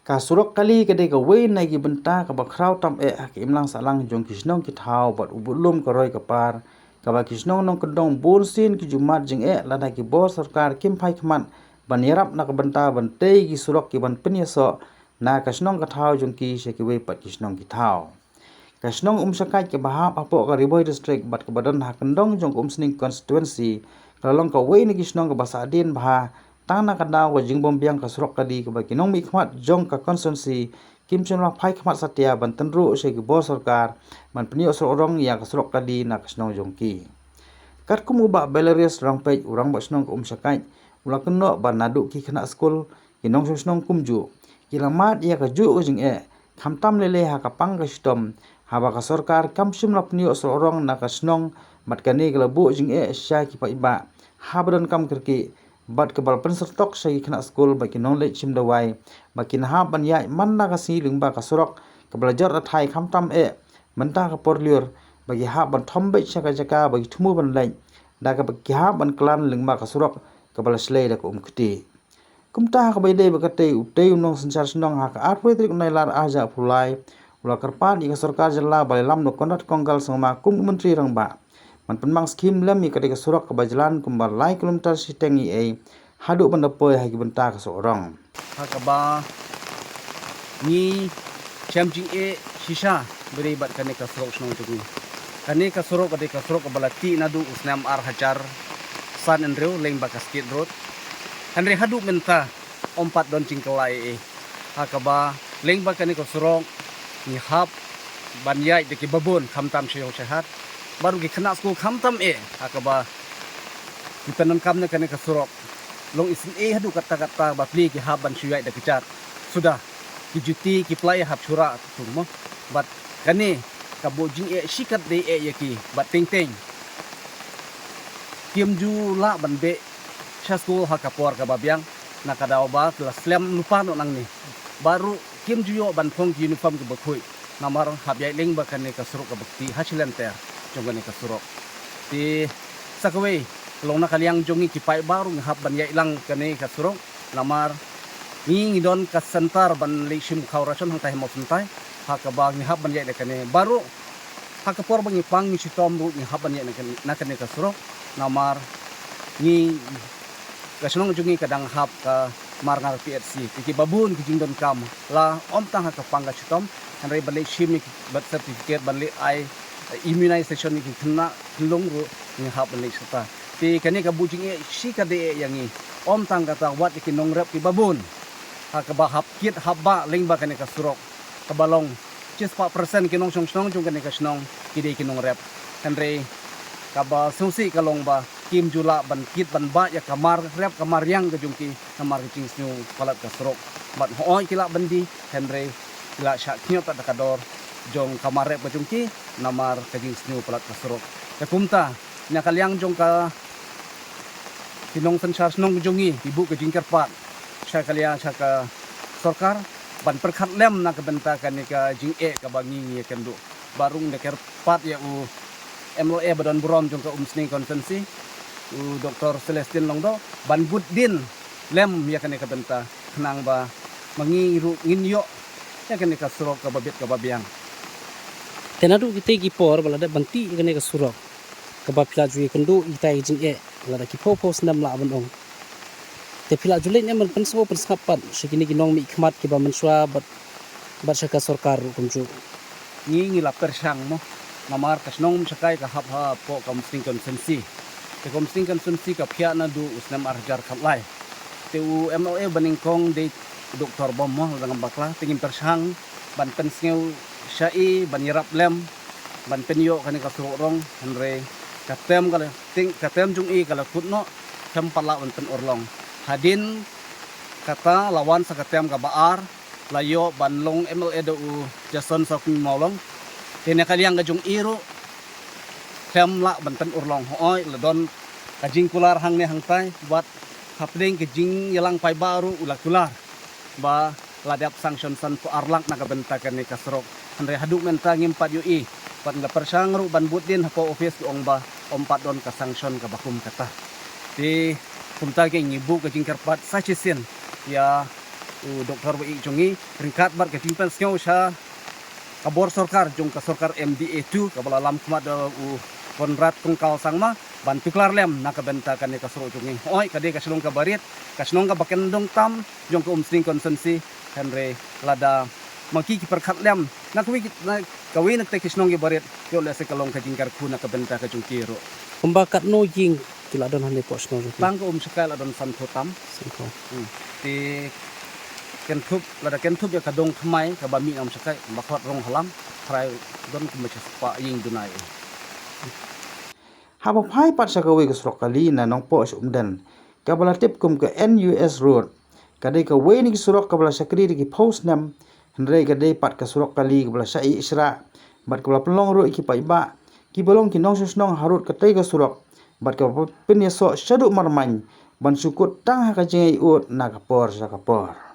Kasurok kali kedai ka wei nai ki benta ka ba kraw tam ki imlang salang jong kisnong ki thau bat ubulum ka roi ka par ka ba kisnong nong kedong bol sin ki jumat jing lada ki bo sarkar kim phai khman ban yarap na ka benta ban tei ki surok ki ban penya so na kasnong ka thau jong ki she ki wei pat kisnong ki thau kasnong sakai ke bahap apo ka Riboy district bat ka badan ha kendong jong sning constituency kalong ka wei ni kisnong ka basadin bah tana ka daw ka jingbom biang ka surok kadi ka ba kinong mi khmat jong ka constituency kim chen la phai khmat satya ban tenru se ki bo sarkar man pnio so rong ya ka surok kadi na kasnong jong ki kat kumu ba Belarus rang pej urang ba snong ka sakai ula keno ba nadu ki khna skul kinong snong kumju kilamat ya ka ju jing khamtam lele ha ka pang ka stom haba ka sarkar kam sim la pnio so rong na ka snong mat kani ka bu jing sha ki pa iba habron kam kerki bat ke bal pensertok sai kena skul bagi knowledge sim dawai bagi ha ban ya man na ka si lingba ka surok ke belajar athai khamtam mentah ka porliur bagi ha ban thombe chaka chaka bagi thumu ban lai da ka bagi ha ban klan lingba ka surok ke bal slei da ko kti kumta ka bai dei bakate utei unong sensar snong ha ka arpoi trik nai lar aja pulai ula karpan ika sarkar jalla balai lam no konat konggal sama kum menteri rangba man penmang skim lem i kadika surak ke bajalan kumbal lai kilometer sitengi haduk bandapoi hagi benta ka seorang hakaba ni chamjing shisha beri bat kane ka surok snong tu kane ka surok kadika surok balati nadu usnam ar hajar san enreu leng bakaskit road Henry hadu menta ompat don cingkelai hakaba leng bakane ka surok ni hap banyai de ki babon khamtam sheyong sehat baru ki kena school khamtam hakaba dipenan kamne kane ka surok long isin hadu kata-kata bapli ki hap ban shuyai de kicat sudah ki juti ki play hap chura tumo bat kane ka bojing shikat de yaki bat ting kim ju la ban be school hakapor ka babiang nakadaw ba kelas slam lupa no nang ni baru kim juyo ban phong uniform ke bakhui namar habyai leng ba kan ka surok ka bakti hasilan ter jong ka surok ti sakwe long na kaliang jongi ki pai baru ngahap ban yai lang kan ka surok namar ni ngidon ka sentar ban lishim khawrason hang tai mo suntai hakaba ngahap ban yai kan baru hakapor bangi pang ni sitom ru ngahap ban yai na kan ka surok namar ni kasnong jungi kadang hap ka marngar PSC ki babun ki jingdon kam la om tang ka pangga chitom hanre balik shimi bat certificate balik ai immunization ki kena long ru ni hap balik sata ti kani ka bujing shi ka de yangi om tang ka wat ki nong rep ki babun ha ka ba hap kit hap ba ling ba kani ka surok ka balong 4% ki nong song jung kani ka snong ki de ki nong rep hanre ka ba susi ka long ba kim jula ban kit ban ba ya kamar rep kamar yang kejungki kamar kecing snu palat kasrok bat hooi kila bandi henry kila syak nyot tak kador jong kamar rep kejungki namar kecing snu palat kasrok ya kumta nya kalyang jong ka tinong sensar snong kejungi ibu kejing kerpat sya kalia sya ka sarkar ban perkhat lem na kebentakan ni ka jing ka bangi ya kendu barung de kerpat ya u MLA badan burom jong ka sning konsensi Dr. Celestin Longdo ban bud din lem ya kan ka benta kenang ba mangiru nginyo ya kan ka surok ka babit ka babiang tenadu kita ki por balada banti kan ka surok ka bapla ju kendu itai jing lada ki popos nam la ban ong te pila julen eman penso penskapan sikini ki nong mi khmat ki ba manswa bat syaka sarkar kumju ngi la persang mo namar kasnong sakai ka hap ha po kam sing konsensi te komsting kan sunsi ka pia na du usnam arjar khatlai te u MLA baningkong de doktor bom mo dengan bakla tingin persang ban pensngeu syai ban yarap lem ban penyo kan ka surong henre katem kala ting katem jung kala kutno tempala ban pen orlong hadin kata lawan sa katem ka baar layo banlong MLA do Jason Sokmi Maulong tene kaliang ka jung iro tem la banten urlong hooi ledon kajing kular hang ne hang tai buat hapling kajing yalang pai baru ulak kular ba ladap sanction san pu arlak na kabentakan ni kasrok andre haduk menta ngimpat UI pat nga persang ru ban butin hapo office ong ba ompat don ka sanction ka bakum kata ti kumta ke ngibu kajing kerpat sachisin ya Dr. Wa Jongi ringkat bar ke timpan skeu sha kabor sorkar jong ka sorkar MDA 2 ka balalam kumat konrat kongkal sangma ban tuklar lem na ka benta kan ka suru jongi oi ka de ka selong ka barit ka selong ka bakendong tam jong ka umstring konsensi henre lada maki ki perkhat lem na kawi nak te kisnong ki barit yo le se kalong ka jingkar ku na ka benta ka jong kiro Pembakat no ying tila don hande pos no rupi. bang ka sekal adon san khotam Singko. ti kentup lada kentup ya kadong khamai ka bami am sakai bakhot rong halam trai don ku mecha pa ying dunai Haba phai pat sa kawi ka surok kali na nong po sa umdan. Kabala tip kum ka NUS Road. Kadai ka way ni surok kabala sakri ki post nam. Hendrai kadai pat ka surok kali kabala sa isra. Bat kabala pelong ro iki pa iba. Ki balong ki nong susnong harut ka tai ka surok. Bat ka pinya so syaduk marmany. Ban sukut tang ha ka jengai ut na kapor sa kapor.